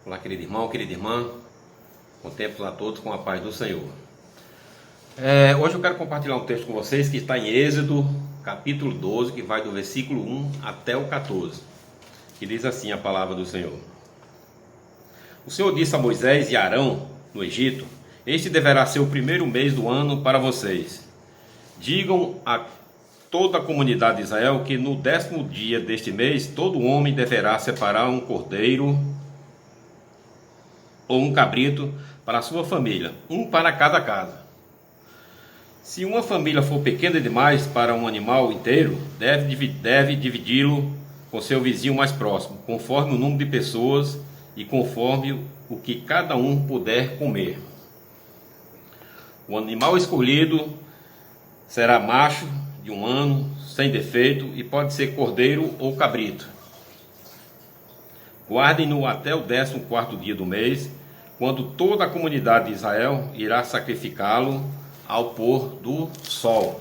Olá, querido irmão, querida irmã. Contemplo a todos com a paz do Senhor. Hoje eu quero compartilhar um texto com vocês que está em Êxodo, capítulo 12, que vai do versículo 1 até o 14, que diz assim a palavra do Senhor. O Senhor disse a Moisés e a Arão, no Egito: Este deverá ser o primeiro mês do ano para vocês. Digam a toda a comunidade de Israel que no 10º dia deste mês, todo homem deverá separar um cordeiro ou um cabrito para a sua família, um para cada casa. Se uma família for pequena demais para um animal inteiro, deve dividi-lo com seu vizinho mais próximo, conforme o número de pessoas e conforme o que cada um puder comer. O animal escolhido será macho de 1 ano, sem defeito, e pode ser cordeiro ou cabrito. Guardem-no até o 14º dia do mês, quando toda a comunidade de Israel irá sacrificá-lo ao pôr do sol.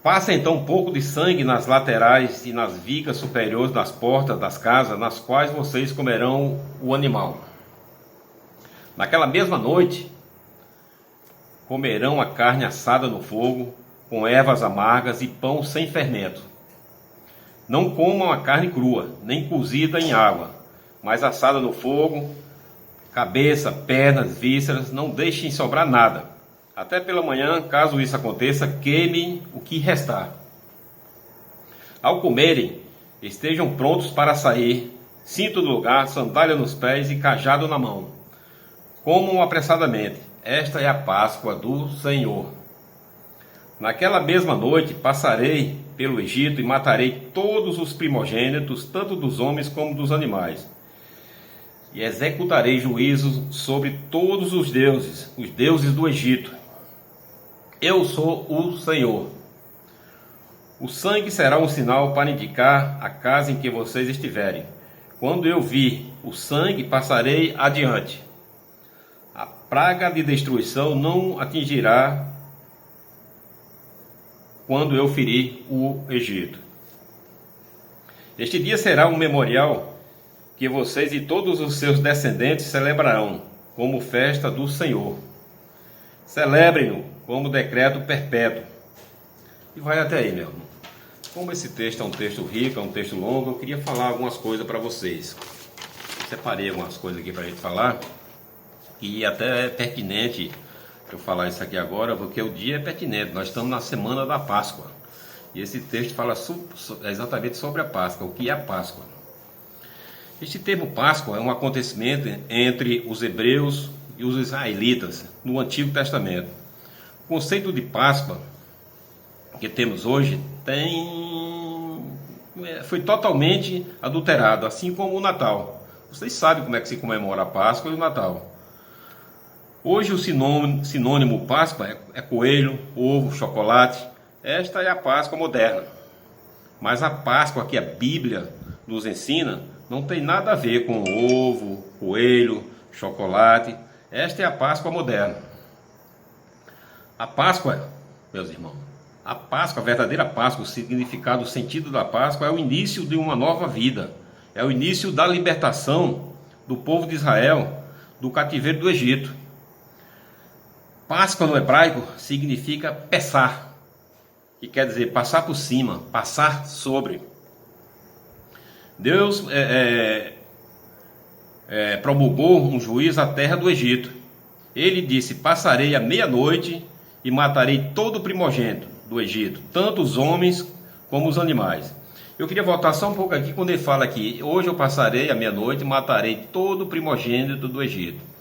Passa então um pouco de sangue nas laterais e nas vigas superiores das portas das casas, nas quais vocês comerão o animal. Naquela mesma noite, comerão a carne assada no fogo, com ervas amargas e pão sem fermento. Não comam a carne crua, nem cozida em água, mas assada no fogo, cabeça, pernas, vísceras, não deixem sobrar nada. Até pela manhã, caso isso aconteça, queimem o que restar. Ao comerem, estejam prontos para sair, cinto no lugar, sandália nos pés e cajado na mão. Comam apressadamente. Esta é a Páscoa do Senhor. Naquela mesma noite passarei pelo Egito e matarei todos os primogênitos, tanto dos homens como dos animais. E executarei juízo sobre todos os deuses do Egito. Eu sou o Senhor. O sangue será um sinal para indicar a casa em que vocês estiverem. Quando eu vir o sangue, passarei adiante. A praga de destruição não atingirá quando eu ferir o Egito. Este dia será um memorial que vocês e todos os seus descendentes celebrarão como festa do Senhor. Celebrem-no como decreto perpétuo. E vai até aí, meu irmão. Como esse texto é um texto rico, é um texto longo, eu queria falar algumas coisas para vocês. Separei algumas coisas aqui para a gente falar, e até é pertinente eu falar isso aqui agora, porque o dia é pertinente. Nós estamos na semana da Páscoa. E esse texto fala exatamente sobre a Páscoa, o que é a Páscoa. Este termo Páscoa é um acontecimento entre os hebreus e os israelitas no Antigo Testamento. O conceito de Páscoa que temos hoje foi totalmente adulterado, assim como o Natal. Vocês sabem como é que se comemora a Páscoa e o Natal. Hoje o sinônimo Páscoa é coelho, ovo, chocolate. Esta é a Páscoa moderna. Mas a Páscoa que a Bíblia nos ensina não tem nada a ver com ovo, coelho, chocolate. Esta é a Páscoa moderna. A Páscoa, meus irmãos, a Páscoa, a verdadeira Páscoa, o significado, o sentido da Páscoa é o início de uma nova vida. É o início da libertação do povo de Israel do cativeiro do Egito. Páscoa no hebraico significa pesar, que quer dizer passar por cima, passar sobre. Deus promulgou um juízo à terra do Egito. Ele disse: passarei à meia-noite e matarei todo o primogênito do Egito, tanto os homens como os animais. Eu queria voltar só um pouco aqui quando ele fala aqui: hoje eu passarei à meia-noite e matarei todo o primogênito do Egito.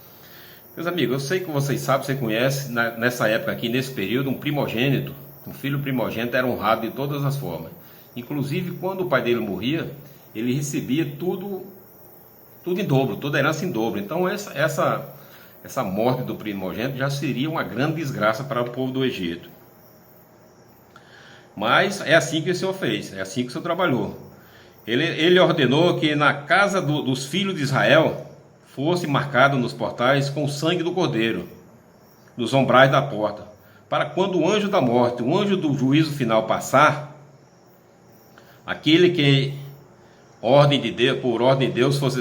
Meus amigos, eu sei que vocês sabem, você conhece, nessa época aqui, nesse período, um primogênito, um filho primogênito era honrado de todas as formas. Inclusive, quando o pai dele morria, ele recebia tudo em dobro, toda a herança em dobro. Então essa morte do primogênito já seria uma grande desgraça para o povo do Egito. Mas é assim que o Senhor fez, é assim que o Senhor trabalhou. Ele ordenou que na casa dos filhos de Israel fosse marcado nos portais com o sangue do cordeiro, nos ombrais da porta, para quando o anjo da morte, o anjo do juízo final passar, aquele que ordem de Deus, por ordem de Deus, fosse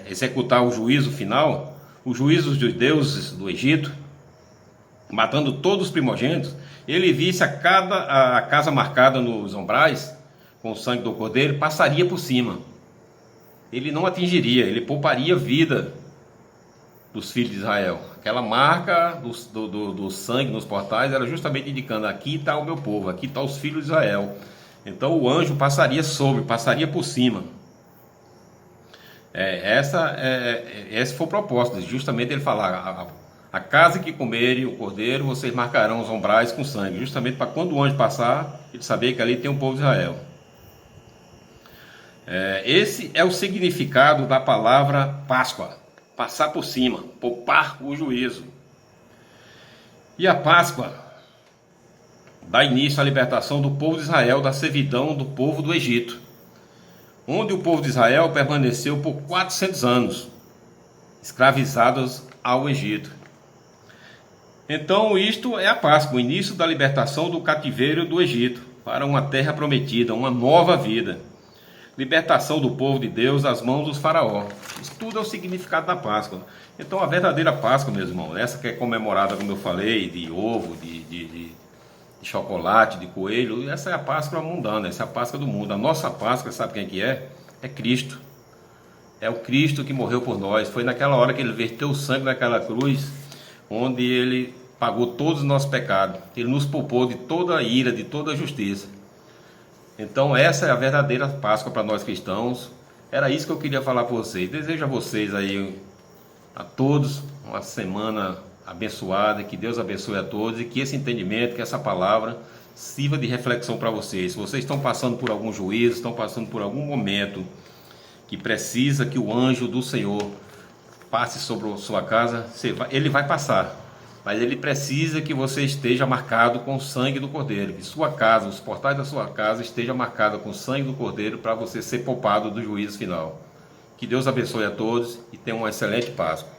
executar o juízo final, os juízos dos deuses do Egito, matando todos os primogênitos, ele visse a casa marcada nos umbrais com o sangue do cordeiro, passaria por cima. Ele não atingiria, ele pouparia vida dos filhos de Israel. Aquela marca do sangue nos portais era justamente indicando: aqui está o meu povo, aqui está os filhos de Israel. Então o anjo passaria passaria por cima. Esse foi o propósito, justamente ele falar: a casa que comerem o cordeiro, vocês marcarão os umbrais com sangue, justamente para quando o anjo passar, ele saber que ali tem o povo de Israel. Esse é o significado da palavra Páscoa: passar por cima, poupar o juízo. E a Páscoa dá início à libertação do povo de Israel da servidão do povo do Egito, onde o povo de Israel permaneceu por 400 anos, escravizados ao Egito. Então isto é a Páscoa, o início da libertação do cativeiro do Egito, para uma terra prometida, uma nova vida. Libertação do povo de Deus das mãos dos faraó. Isso tudo é o significado da Páscoa. Então a verdadeira Páscoa, meus irmãos, essa que é comemorada, como eu falei, de ovo, de chocolate, de coelho, essa é a Páscoa mundana, essa é a Páscoa do mundo. A nossa Páscoa, sabe quem que é? É Cristo. É o Cristo que morreu por nós. Foi naquela hora que ele verteu o sangue naquela cruz, onde ele pagou todos os nossos pecados. Ele nos poupou de toda a ira, de toda a justiça. Então essa é a verdadeira Páscoa para nós cristãos. Era isso que eu queria falar para vocês. Desejo a vocês aí, a todos, uma semana abençoada, que Deus abençoe a todos e que esse entendimento, que essa palavra sirva de reflexão para vocês. Se vocês estão passando por algum juízo, estão passando por algum momento que precisa que o anjo do Senhor passe sobre a sua casa, ele vai passar. Mas ele precisa que você esteja marcado com o sangue do Cordeiro, que sua casa, os portais da sua casa estejam marcados com o sangue do Cordeiro, para você ser poupado do juízo final. Que Deus abençoe a todos e tenha uma excelente Páscoa.